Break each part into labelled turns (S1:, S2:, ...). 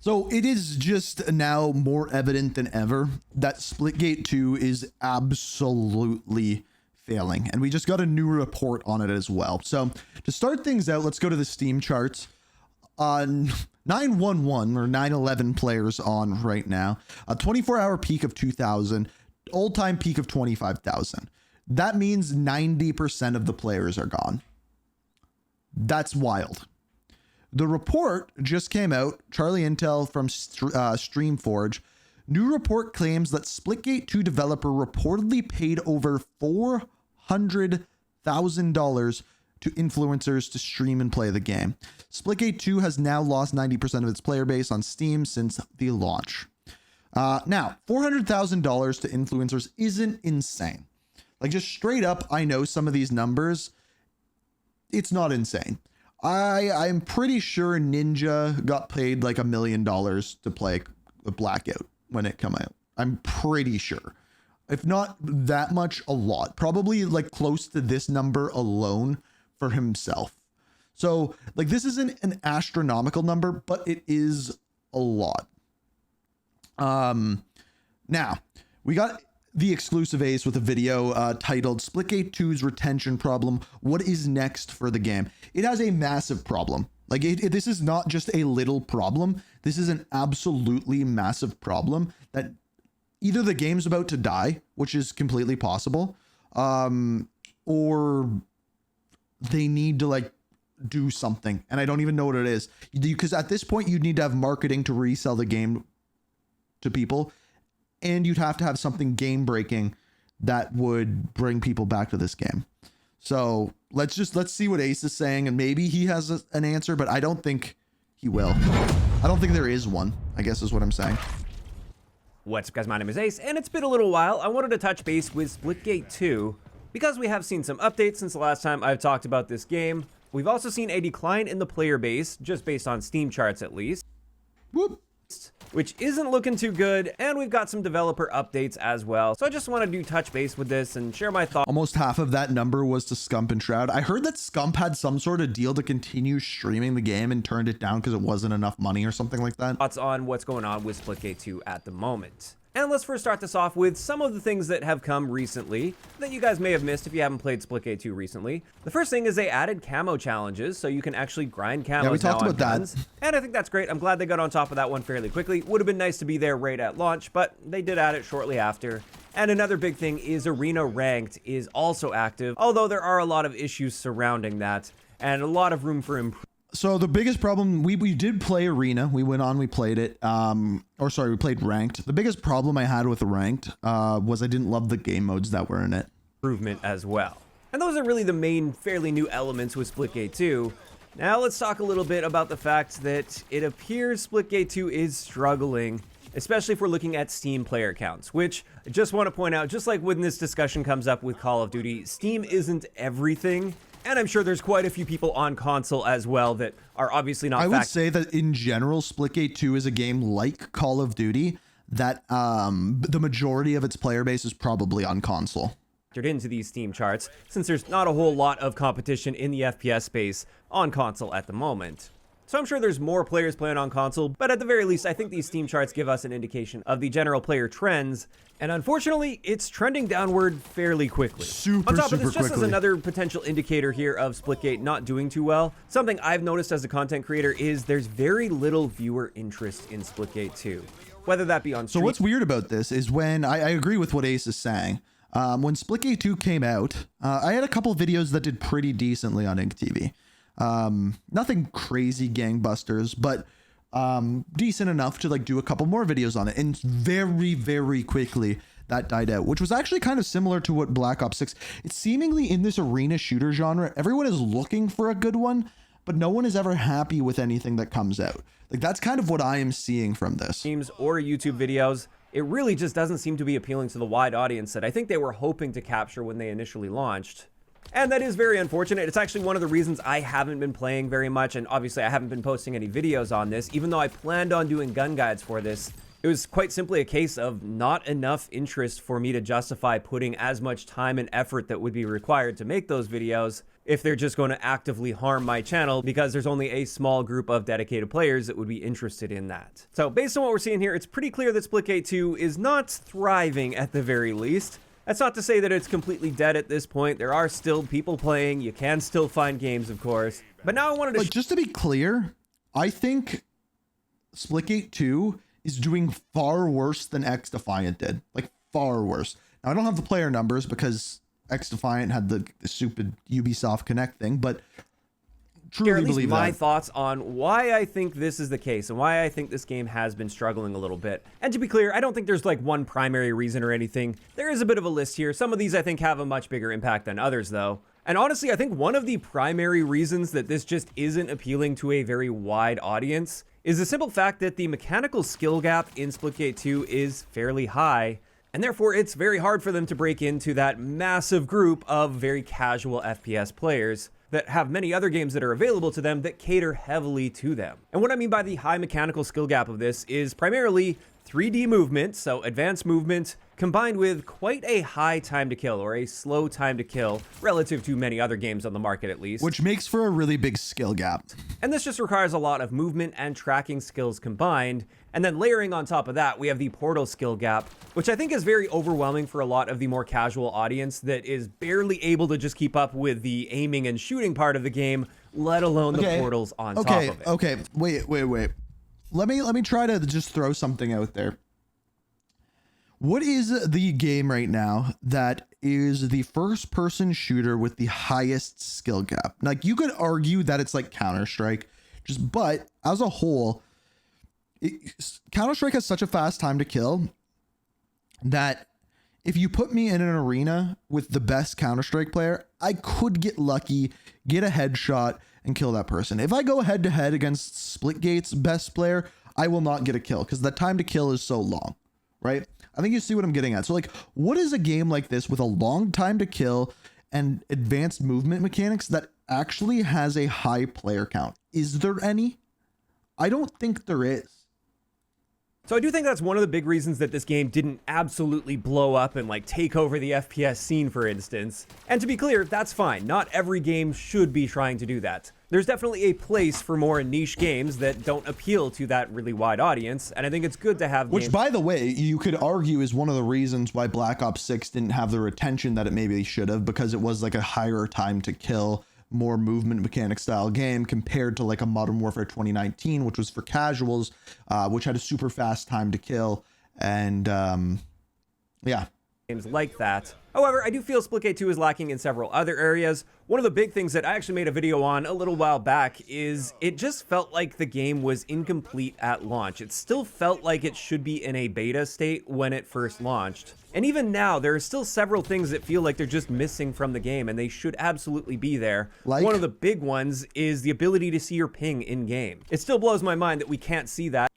S1: So it is just now more evident than ever that Splitgate 2 is absolutely failing. And we just got a new report on it as well. So to start things out, let's go to the Steam charts. 911 or 911 players on right now. A 24-hour peak of 2,000, all-time peak of 25,000. That means 90% of the players are gone. That's wild. The report just came out, Charlie Intel from Streamforge. New report claims that Splitgate 2 developer reportedly paid over $400,000 to influencers to stream and play the game. Splitgate 2 has now lost 90% of its player base on Steam since the launch. Now, $400,000 to influencers isn't insane. Like, just straight up, I know some of these numbers. It's not insane. I'm pretty sure Ninja got paid like $1 million to play a Blackout when it came out. I'm pretty sure. If not that much, a lot. Probably like close to this number alone for himself. So like this isn't an astronomical number, but it is a lot. Now we got the exclusive Ace with a video titled Splitgate 2's retention problem. What is next for the game? It has a massive problem. Like this is not just a little problem. This is an absolutely massive problem that either the game's about to die, which is completely possible, or they need to like do something. And I don't even know what it is, because at this point you'd need to have marketing to resell the game to people. And you'd have to have something game breaking that would bring people back to this game. So let's see what Ace is saying. And maybe he has an answer, but I don't think he will. I don't think there is one, I guess is what I'm saying.
S2: What's up, guys? My name is Ace, and it's been a little while. I wanted to touch base with Splitgate 2 because we have seen some updates since the last time I've talked about this game. We've also seen a decline in the player base, just based on Steam charts at least.
S1: Whoop.
S2: Which isn't looking too good, and we've got some developer updates as well. So I just want to do touch base with this and share my thoughts.
S1: Almost half of that number was to Scump and Shroud. I heard that Scump had some sort of deal to continue streaming the game and turned it down because it wasn't enough money or something like that.
S2: Thoughts on what's going on with Splitgate 2 at the moment. And let's first start this off with some of the things that have come recently that you guys may have missed if you haven't played Splitgate 2 recently. The first thing is they added camo challenges, so you can actually grind camos.
S1: Yeah, we talked about
S2: that. And I think that's great. I'm glad they got on top of that one fairly quickly. Would have been nice to be there right at launch, but they did add it shortly after. And another big thing is Arena Ranked is also active, although there are a lot of issues surrounding that and a lot of room for improvement.
S1: So the biggest problem, we did play Arena. We went on, we played it. We played Ranked. The biggest problem I had with Ranked was I didn't love the game modes that were in it.
S2: Improvement as well. And those are really the main fairly new elements with Splitgate 2. Now let's talk a little bit about the fact that it appears Splitgate 2 is struggling, especially if we're looking at Steam player counts, which I just want to point out, just like when this discussion comes up with Call of Duty, Steam isn't everything. And I'm sure there's quite a few people on console as well that are obviously not.
S1: I would say that in general, Splitgate 2 is a game like Call of Duty that the majority of its player base is probably on console.
S2: Into these Steam charts, since there's not a whole lot of competition in the FPS space on console at the moment. So I'm sure there's more players playing on console, but at the very least, I think these Steam charts give us an indication of the general player trends, and unfortunately, it's trending downward fairly quickly. On top of this, just as another potential indicator here of Splitgate not doing too well, something I've noticed as a content creator is there's very little viewer interest in Splitgate 2, whether that be on stream.
S1: So what's weird about this is when, I agree with what Ace is saying, when Splitgate 2 came out, I had a couple videos that did pretty decently on Ink TV. Nothing crazy gangbusters, but decent enough to like do a couple more videos on it, and very, very quickly that died out, which was actually kind of similar to what Black Ops 6. It's seemingly in this arena shooter genre, everyone is looking for a good one, but no one is ever happy with anything that comes out. Like that's kind of what I am seeing from this.
S2: Streams or YouTube videos, it really just doesn't seem to be appealing to the wide audience that I think they were hoping to capture when they initially launched. And that is very unfortunate. It's actually one of the reasons I haven't been playing very much, and obviously I haven't been posting any videos on this, even though I planned on doing gun guides for this. It was quite simply a case of not enough interest for me to justify putting as much time and effort that would be required to make those videos if they're just going to actively harm my channel, because there's only a small group of dedicated players that would be interested in that. So based on what we're seeing here, it's pretty clear that Splitgate 2 is not thriving at the very least. That's not to say that it's completely dead at this point. There are still people playing. You can still find games, of course. But now I wanted to...
S1: But just to be clear, I think Splitgate 2 is doing far worse than X Defiant did. Like, far worse. Now, I don't have the player numbers because X Defiant had the stupid Ubisoft Connect thing, but truly believe that.
S2: My thoughts on why I think this is the case and why I think this game has been struggling a little bit. And to be clear, I don't think there's like one primary reason or anything. There is a bit of a list here. Some of these I think have a much bigger impact than others though. And honestly, I think one of the primary reasons that this just isn't appealing to a very wide audience is the simple fact that the mechanical skill gap in Splitgate 2 is fairly high, and therefore it's very hard for them to break into that massive group of very casual FPS players that have many other games that are available to them that cater heavily to them. And what I mean by the high mechanical skill gap of this is primarily 3D movement, so advanced movement, combined with quite a high time to kill, or a slow time to kill, relative to many other games on the market at least.
S1: Which makes for a really big skill gap.
S2: And this just requires a lot of movement and tracking skills combined. And then layering on top of that, we have the portal skill gap, which I think is very overwhelming for a lot of the more casual audience that is barely able to just keep up with the aiming and shooting part of the game, let alone the portals on top of it.
S1: Okay, wait. Let me try to just throw something out there. What is the game right now that is the first person shooter with the highest skill gap? Like, you could argue that it's like Counter-Strike, but as a whole, Counter-Strike has such a fast time to kill that if you put me in an arena with the best Counter-Strike player, I could get lucky, get a headshot, and kill that person. If I go head to head against Splitgate's best player, I will not get a kill because the time to kill is so long, right? I think you see what I'm getting at. So like, what is a game like this with a long time to kill and advanced movement mechanics that actually has a high player count? Is there any? I don't think there is.
S2: So I do think that's one of the big reasons that this game didn't absolutely blow up and like take over the FPS scene, for instance. And to be clear, that's fine. Not every game should be trying to do that. There's definitely a place for more niche games that don't appeal to that really wide audience, and I think it's good to have games.
S1: Which, by the way, you could argue is one of the reasons why Black Ops 6 didn't have the retention that it maybe should have, because it was like a higher time to kill, more movement mechanic style game compared to like a Modern Warfare 2019, which was for casuals, which had a super fast time to kill. And yeah.
S2: Games like that. However, I do feel Splitgate 2 is lacking in several other areas. One of the big things that I actually made a video on a little while back is it just felt like the game was incomplete at launch. It still felt like it should be in a beta state when it first launched. And even now, there are still several things that feel like they're just missing from the game, and they should absolutely be there.
S1: Like?
S2: One of the big ones is the ability to see your ping in-game. It still blows my mind that we can't see that.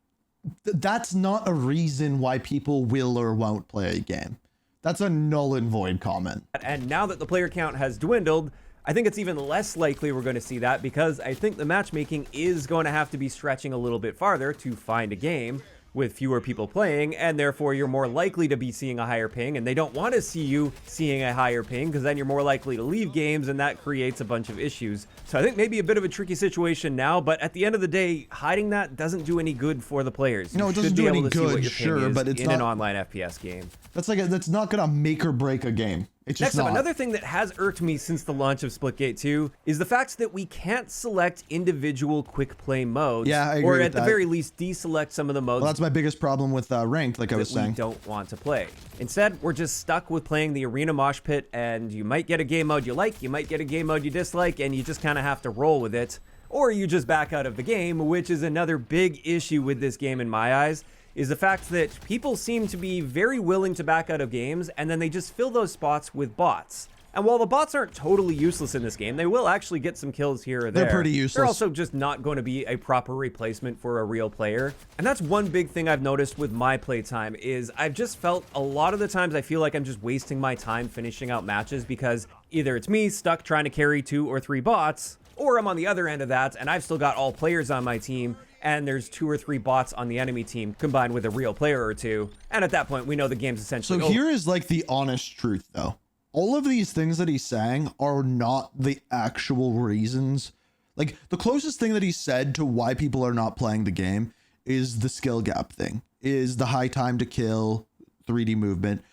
S1: That's not a reason why people will or won't play a game. That's a null and void comment.
S2: And now that the player count has dwindled, I think it's even less likely we're going to see that, because I think the matchmaking is going to have to be stretching a little bit farther to find a game with fewer people playing, and therefore you're more likely to be seeing a higher ping, and they don't want to see you seeing a higher ping because then you're more likely to leave games, and that creates a bunch of issues. So I think maybe a bit of a tricky situation now, but at the end of the day, hiding that doesn't do any good for the players.
S1: No, it doesn't do any good, sure, but it's
S2: in
S1: not
S2: an online FPS game.
S1: That's not gonna make or break a game. It's just
S2: Next up,
S1: not.
S2: another thing that has irked me since the launch of Splitgate 2 is the fact that we can't select individual quick play modes.
S1: Yeah, I agree
S2: or
S1: with
S2: at the
S1: that.
S2: very least deselect some of the modes.
S1: Well, that's my biggest problem with ranked, like I was
S2: that we
S1: saying.
S2: don't want to play. Instead, we're just stuck with playing the arena mosh pit, and you might get a game mode you like, you might get a game mode you dislike, and you just kind of have to roll with it. Or you just back out of the game, which is another big issue with this game in my eyes, is the fact that people seem to be very willing to back out of games, and then they just fill those spots with bots. And while the bots aren't totally useless in this game, they will actually get some kills here or there.
S1: They're pretty useless.
S2: They're also just not going to be a proper replacement for a real player. And that's one big thing I've noticed with my playtime is I've just felt a lot of the times I feel like I'm just wasting my time finishing out matches because either it's me stuck trying to carry 2 or 3 bots, or I'm on the other end of that and I've still got all players on my team and there's 2 or 3 bots on the enemy team combined with a real player or two. And at that point, we know the game's essentially
S1: So
S2: over.
S1: here is like the honest truth though. All of these things that he's saying are not the actual reasons. Like the closest thing that he said to why people are not playing the game is the skill gap thing, is the high time to kill, 3D movement.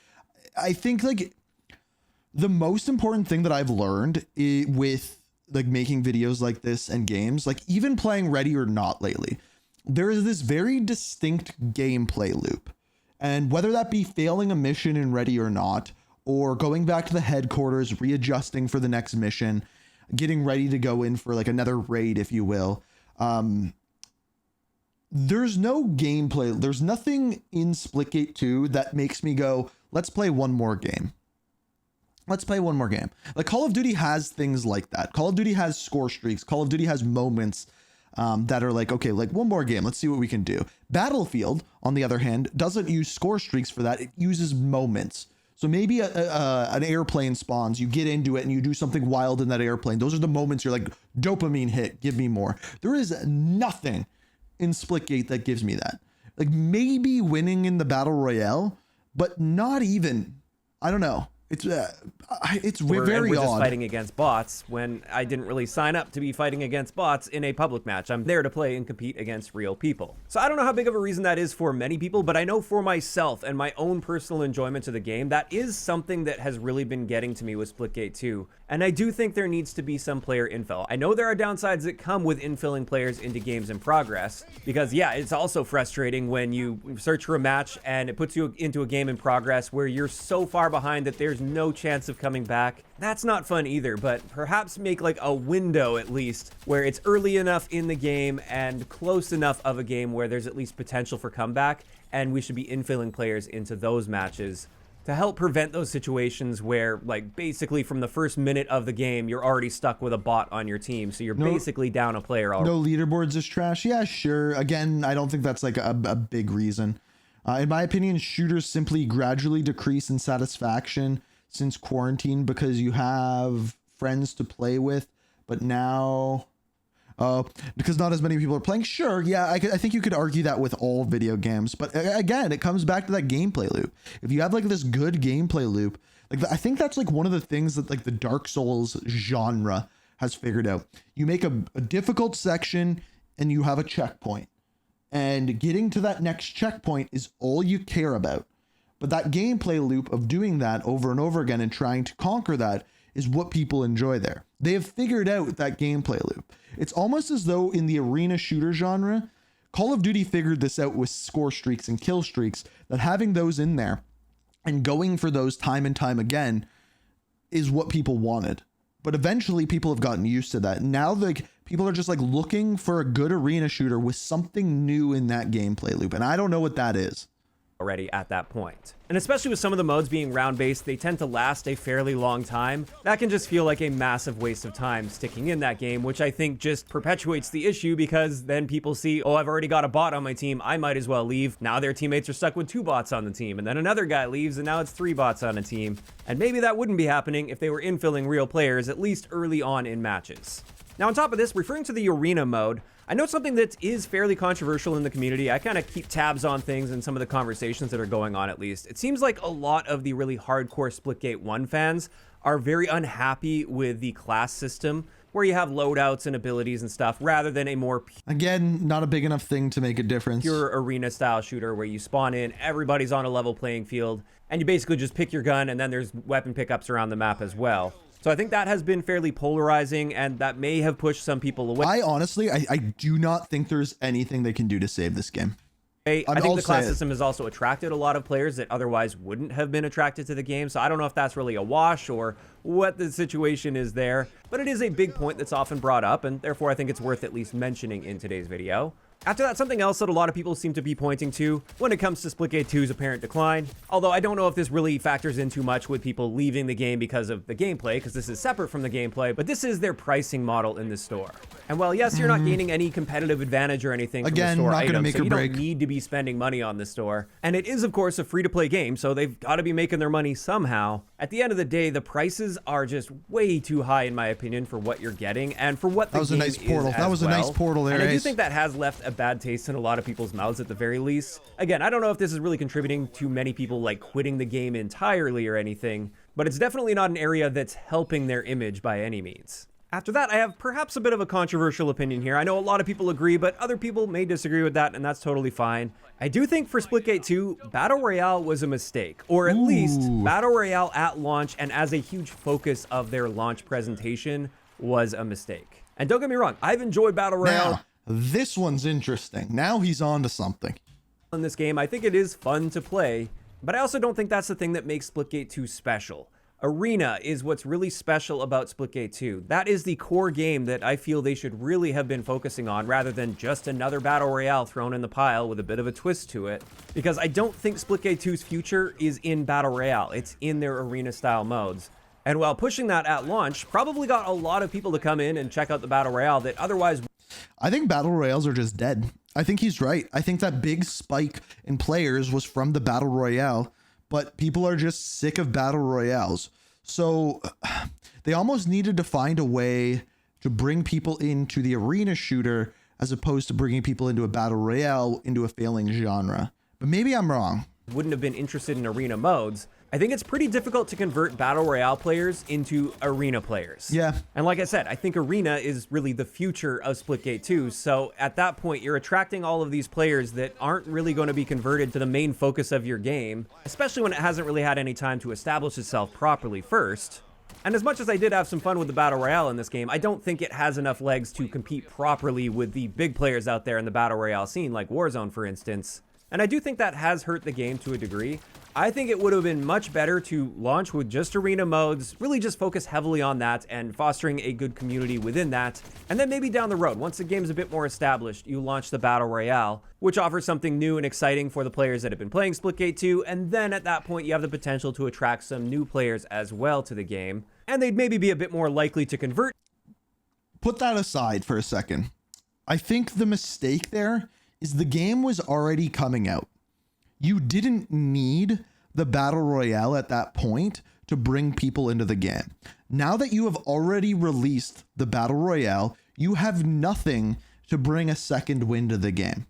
S1: I think like the most important thing that I've learned with like making videos like this and games, like even playing Ready or Not lately, there is this very distinct gameplay loop. And whether that be failing a mission in Ready or Not, or going back to the headquarters, readjusting for the next mission, getting ready to go in for like another raid, if you will. There's no gameplay. There's nothing in Splitgate 2 that makes me go, let's play one more game. Let's play one more game. Like Call of Duty has things like that. Call of Duty has score streaks. Call of Duty has moments that are like, okay, like one more game. Let's see what we can do. Battlefield, on the other hand, doesn't use score streaks for that. It uses moments. So maybe an airplane spawns, you get into it and you do something wild in that airplane. Those are the moments you're like, dopamine hit, give me more. There is nothing in Splitgate that gives me that. Like maybe winning in the battle royale, but not even. I don't know. It's very
S2: we're
S1: odd.
S2: just fighting against bots when I didn't really sign up to be fighting against bots in a public match. I'm there to play and compete against real people. So I don't know how big of a reason that is for many people, but I know for myself and my own personal enjoyment of the game, that is something that has really been getting to me with Splitgate 2. And I do think there needs to be some player infill. I know there are downsides that come with infilling players into games in progress, because yeah, it's also frustrating when you search for a match and it puts you into a game in progress where you're so far behind that there's no chance of coming back. That's not fun either, but perhaps make like a window at least where it's early enough in the game and close enough of a game where there's at least potential for comeback, and we should be infilling players into those matches to help prevent those situations where, like, basically from the first minute of the game, you're already stuck with a bot on your team. So you're basically down a player already.
S1: No leaderboards is trash. Yeah, sure. Again, I don't think that's like a big reason. In my opinion, shooters simply gradually decrease in satisfaction since quarantine because you have friends to play with, but now... because not as many people are playing. Sure, yeah, I think you could argue that with all video games, but again, it comes back to that gameplay loop. If you have like this good gameplay loop, like I think that's like one of the things that like the Dark Souls genre has figured out. You make a difficult section and you have a checkpoint, and getting to that next checkpoint is all you care about. But that gameplay loop of doing that over and over again and trying to conquer that is what people enjoy there. They have figured out that gameplay loop. It's almost as though in the arena shooter genre, Call of Duty figured this out with score streaks and kill streaks, that having those in there and going for those time and time again is what people wanted. But eventually people have gotten used to that. Now like people are just like looking for a good arena shooter with something new in that gameplay loop. And I don't know what that is.
S2: Already at that point. And especially with some of the modes being round-based, they tend to last a fairly long time. That can just feel like a massive waste of time sticking in that game, which I think just perpetuates the issue, because then people see, oh, I've already got a bot on my team, I might as well leave. Now their teammates are stuck with 2 bots on the team, and then another guy leaves and now it's 3 bots on a team. And maybe that wouldn't be happening if they were infilling real players, at least early on in matches. Now on top of this, referring to the arena mode, I know something that is fairly controversial in the community. I kind of keep tabs on things and some of the conversations that are going on, at least. It seems like a lot of the really hardcore Splitgate 1 fans are very unhappy with the class system, where you have loadouts and abilities and stuff, rather than a more
S1: Again, not a big enough thing to make a difference.
S2: pure arena style shooter where you spawn in, everybody's on a level playing field, and you basically just pick your gun, and then there's weapon pickups around the map as well. So I think that has been fairly polarizing, and that may have pushed some people away.
S1: I honestly do not think there's anything they can do to save this game.
S2: I think the class system has also attracted a lot of players that otherwise wouldn't have been attracted to the game, so I don't know if that's really a wash or what the situation is there, but it is a big point that's often brought up, and therefore I think it's worth at least mentioning in today's video. After that, something else that a lot of people seem to be pointing to when it comes to Splitgate 2's apparent decline, although I don't know if this really factors in too much with people leaving the game because of the gameplay, because this is separate from the gameplay, but this is their pricing model in the store. And while yes, you're not gaining any competitive advantage or anything from the store
S1: not gonna
S2: items,
S1: make
S2: so
S1: or
S2: you
S1: break.
S2: don't need to be spending money on the store. And it is, of course, a free-to-play game, so they've got to be making their money somehow. At the end of the day, the prices are just way too high, in my opinion, for what you're getting and for what the game is as well.
S1: That was a nice portal there,
S2: and I do
S1: Ace.
S2: think that has left a bad taste in a lot of people's mouths at the very least. Again, I don't know if this is really contributing to many people like quitting the game entirely or anything, but it's definitely not an area that's helping their image by any means. After that, I have perhaps a bit of a controversial opinion here. I know a lot of people agree, but other people may disagree with that, and that's totally fine. I do think for Splitgate 2, Battle Royale was a mistake, or at least Battle Royale at launch and as a huge focus of their launch presentation was a mistake. And don't get me wrong, I've enjoyed Battle Royale.
S1: Now, this one's interesting. Now he's on to something.
S2: In this game, I think it is fun to play, but I also don't think that's the thing that makes Splitgate 2 special. Arena is what's really special about Splitgate 2. That is the core game that I feel they should really have been focusing on rather than just another Battle Royale thrown in the pile with a bit of a twist to it. Because I don't think Splitgate 2's future is in Battle Royale. It's in their arena style modes. And while pushing that at launch, probably got a lot of people to come in and check out the Battle Royale that otherwise...
S1: I think Battle Royales are just dead. I think he's right. I think that big spike in players was from the Battle Royale, but people are just sick of Battle Royales. So they almost needed to find a way to bring people into the arena shooter as opposed to bringing people into a Battle Royale into a failing genre. But maybe I'm wrong.
S2: Wouldn't have been interested in arena modes. I think it's pretty difficult to convert Battle Royale players into arena players.
S1: Yeah.
S2: And like I said, I think arena is really the future of Splitgate 2. So at that point, you're attracting all of these players that aren't really going to be converted to the main focus of your game, especially when it hasn't really had any time to establish itself properly first. And as much as I did have some fun with the Battle Royale in this game, I don't think it has enough legs to compete properly with the big players out there in the Battle Royale scene, like Warzone, for instance. And I do think that has hurt the game to a degree. I think it would have been much better to launch with just arena modes, really just focus heavily on that and fostering a good community within that. And then maybe down the road, once the game's a bit more established, you launch the Battle Royale, which offers something new and exciting for the players that have been playing Splitgate 2. And then at that point, you have the potential to attract some new players as well to the game. And they'd maybe be a bit more likely to convert.
S1: Put that aside for a second. I think the mistake there is the game was already coming out. You didn't need the Battle Royale at that point to bring people into the game. Now that you have already released the Battle Royale, you have nothing to bring a second win to the game,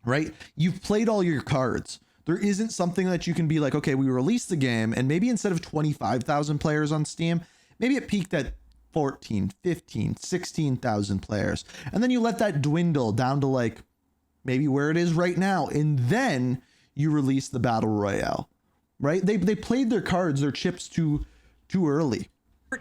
S1: right? You've played all your cards. There isn't something that you can be like, okay, we released the game and maybe instead of 25,000 players on Steam, maybe it peaked at 14, 15, 16,000 players. And then you let that dwindle down to like maybe where it is right now. And then you release the Battle Royale, right? They played their cards, their chips too early.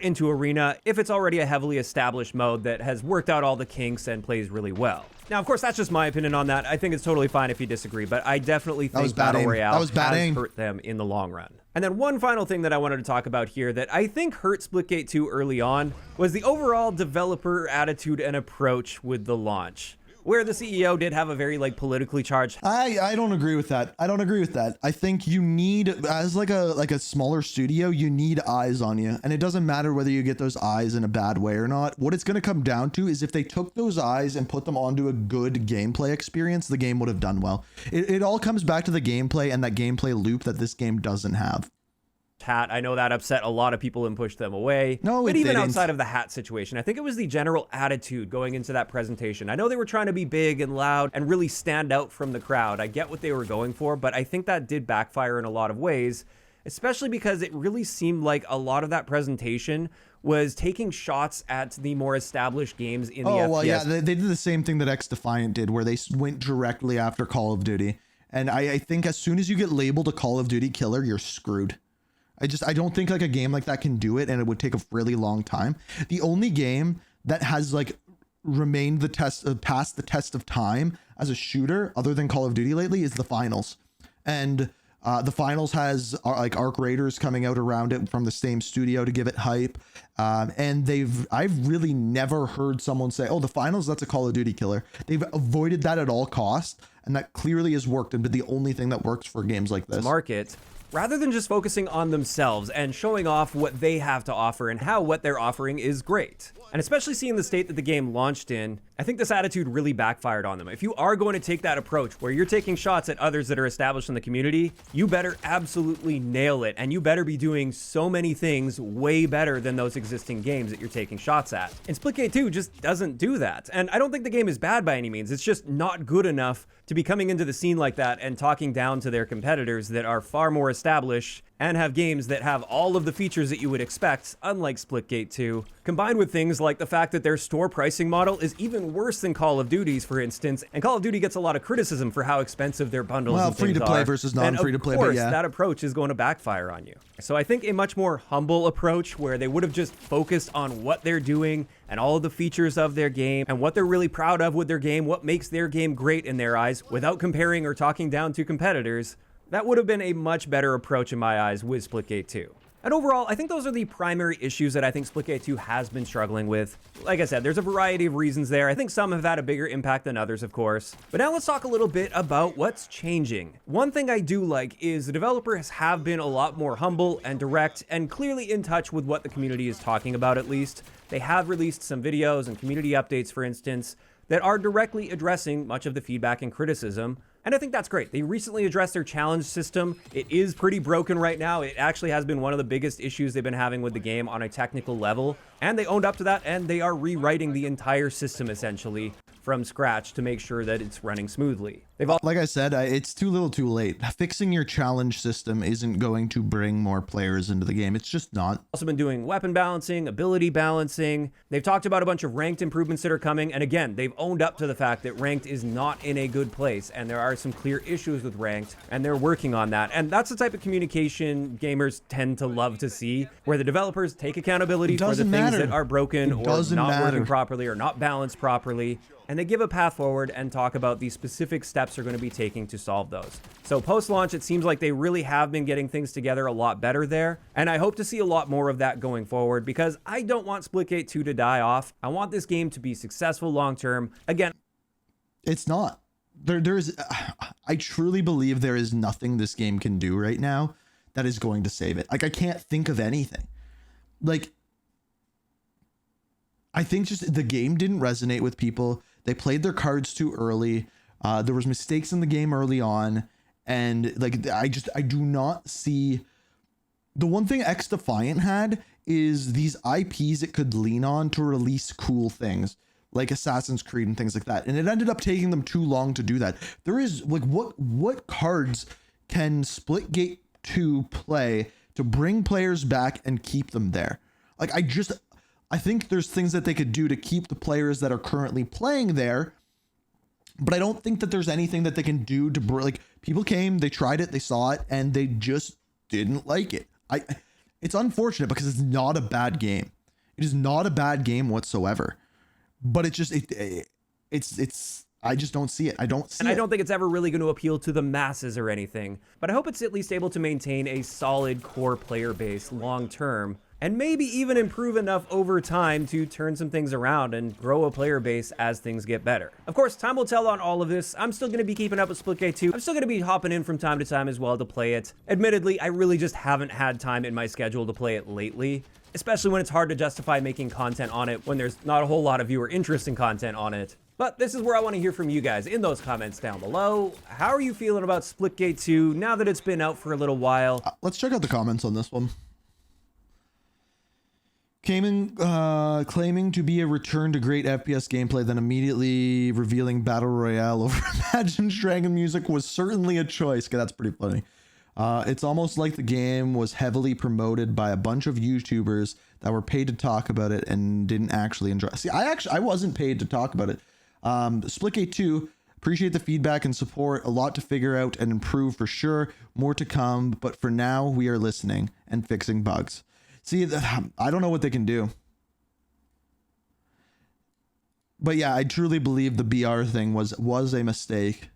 S2: Into arena if it's already a heavily established mode that has worked out all the kinks and plays really well. Now, of course, that's just my opinion on that. I think it's totally fine if you disagree, but I definitely think Battle Royale has hurt them in the long run. And then one final thing that I wanted to talk about here that I think hurt Splitgate 2 early on was the overall developer attitude and approach with the launch, where the CEO did have a very politically charged.
S1: I don't agree with that. I think you need, as like a smaller studio, you need eyes on you. And it doesn't matter whether you get those eyes in a bad way or not. What it's going to come down to is if they took those eyes and put them onto a good gameplay experience, the game would have done well. It all comes back to the gameplay and that gameplay loop that this game doesn't have.
S2: Hat. I know that upset a lot of people and pushed them away.
S1: No,
S2: but even outside of the hat situation, I think it was the general attitude going into that presentation. I know they were trying to be big and loud and really stand out from the crowd. I get what they were going for, but I think that did backfire in a lot of ways, especially because it really seemed like a lot of that presentation was taking shots at the more established games in the FPS.
S1: Well, yeah, they did the same thing that X Defiant did, where they went directly after Call of Duty. And I think as soon as you get labeled a Call of Duty killer, you're screwed. I don't think like a game like that can do it, and it would take a really long time. The only game that has remained the test, passed the test of time as a shooter other than Call of Duty lately is the Finals. And the Finals has Arc Raiders coming out around it from the same studio to give it hype. And I've really never heard someone say, oh, the Finals, that's a Call of Duty killer. They've avoided that at all costs. And that clearly has worked and been the only thing that works for games like this.
S2: Market. rather than just focusing on themselves and showing off what they have to offer and how what they're offering is great. And especially seeing the state that the game launched in, I think this attitude really backfired on them. If you are going to take that approach where you're taking shots at others that are established in the community, you better absolutely nail it, and you better be doing so many things way better than those existing games that you're taking shots at. And Splitgate 2 just doesn't do that. And I don't think the game is bad by any means, it's just not good enough to be coming into the scene like that and talking down to their competitors that are far more established and have games that have all of the features that you would expect, unlike Splitgate 2, combined with things like the fact that their store pricing model is even worse than Call of Duty's, for instance, and Call of Duty gets a lot of criticism for how expensive their bundles and things are.
S1: Free-to-play versus non-free-to-play, but yeah.
S2: That approach is going to backfire on you. So I think a much more humble approach where they would have just focused on what they're doing and all of the features of their game and what they're really proud of with their game, what makes their game great in their eyes, without comparing or talking down to competitors, that would have been a much better approach in my eyes with Splitgate 2. And overall, I think those are the primary issues that I think Splitgate 2 has been struggling with. Like I said, there's a variety of reasons there. I think some have had a bigger impact than others, of course. But now let's talk a little bit about what's changing. One thing I do like is the developers have been a lot more humble and direct and clearly in touch with what the community is talking about, at least. They have released some videos and community updates, for instance, that are directly addressing much of the feedback and criticism. And I think that's great. They recently addressed their challenge system. It is pretty broken right now. It actually has been one of the biggest issues they've been having with the game on a technical level. And they owned up to that, and they are rewriting the entire system essentially from scratch to make sure that it's running smoothly.
S1: Like I said, it's too little too late. Fixing your challenge system isn't going to bring more players into the game. It's just not.
S2: Also been doing weapon balancing, ability balancing. They've talked about a bunch of ranked improvements that are coming. And again, they've owned up to the fact that ranked is not in a good place. And there are some clear issues with ranked, and they're working on that. And that's the type of communication gamers tend to love to see, where the developers take accountability for the things that are broken or not working properly or not balanced properly. And they give a path forward and talk about the specific steps they're going to be taking to solve those. So post-launch, it seems like they really have been getting things together a lot better there. And I hope to see a lot more of that going forward, because I don't want Splitgate 2 to die off. I want this game to be successful long-term. Again,
S1: it's not. I truly believe there is nothing this game can do right now that is going to save it. Like, I can't think of anything. Like, I think just the game didn't resonate with people. They played their cards too early. There was mistakes in the game early on. And like, I do not see. The one thing X Defiant had is these IPs it could lean on to release cool things like Assassin's Creed and things like that. And it ended up taking them too long to do that. There is like, what cards can Splitgate 2 play to bring players back and keep them there? Like, I think there's things that they could do to keep the players that are currently playing there, but I don't think that there's anything that they can do to, like, people came, they tried it, they saw it, and they just didn't like it. It's unfortunate because it's not a bad game. It is not a bad game whatsoever, but I just don't see it. I don't think
S2: it's ever really going to appeal to the masses or anything, but I hope it's at least able to maintain a solid core player base long term, and maybe even improve enough over time to turn some things around and grow a player base as things get better. Of course, time will tell on all of this. I'm still going to be keeping up with Splitgate 2. I'm still going to be hopping in from time to time as well to play it. Admittedly, I really just haven't had time in my schedule to play it lately, especially when it's hard to justify making content on it when there's not a whole lot of viewer interest in content on it. But this is where I want to hear from you guys in those comments down below. How are you feeling about Splitgate 2 now that it's been out for a little while?
S1: Let's check out the comments on this one. Claiming to be a return to great FPS gameplay, then immediately revealing Battle Royale over Imagine Dragon music was certainly a choice. Okay, that's pretty funny. It's almost like the game was heavily promoted by a bunch of YouTubers that were paid to talk about it and didn't actually enjoy it. See, I wasn't paid to talk about it. Splitgate 2, appreciate the feedback and support. A lot to figure out and improve for sure. More to come, but for now, we are listening and fixing bugs. See, I don't know what they can do. But yeah, I truly believe the BR thing was a mistake.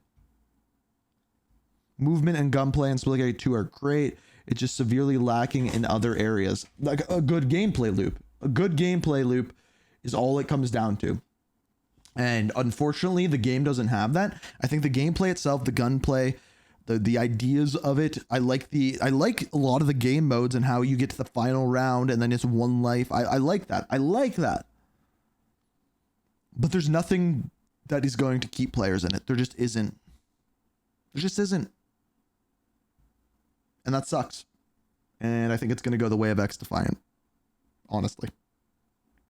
S1: Movement and gunplay in Splitgate 2 are great. It's just severely lacking in other areas. Like a good gameplay loop. A good gameplay loop is all it comes down to. And unfortunately, the game doesn't have that. I think the gameplay itself, the gunplay, The ideas of it. I like a lot of the game modes and how you get to the final round and then it's one life. I like that. I like that. But there's nothing that is going to keep players in it. There just isn't. There just isn't. And that sucks. And I think it's going to go the way of X Defiant. Honestly.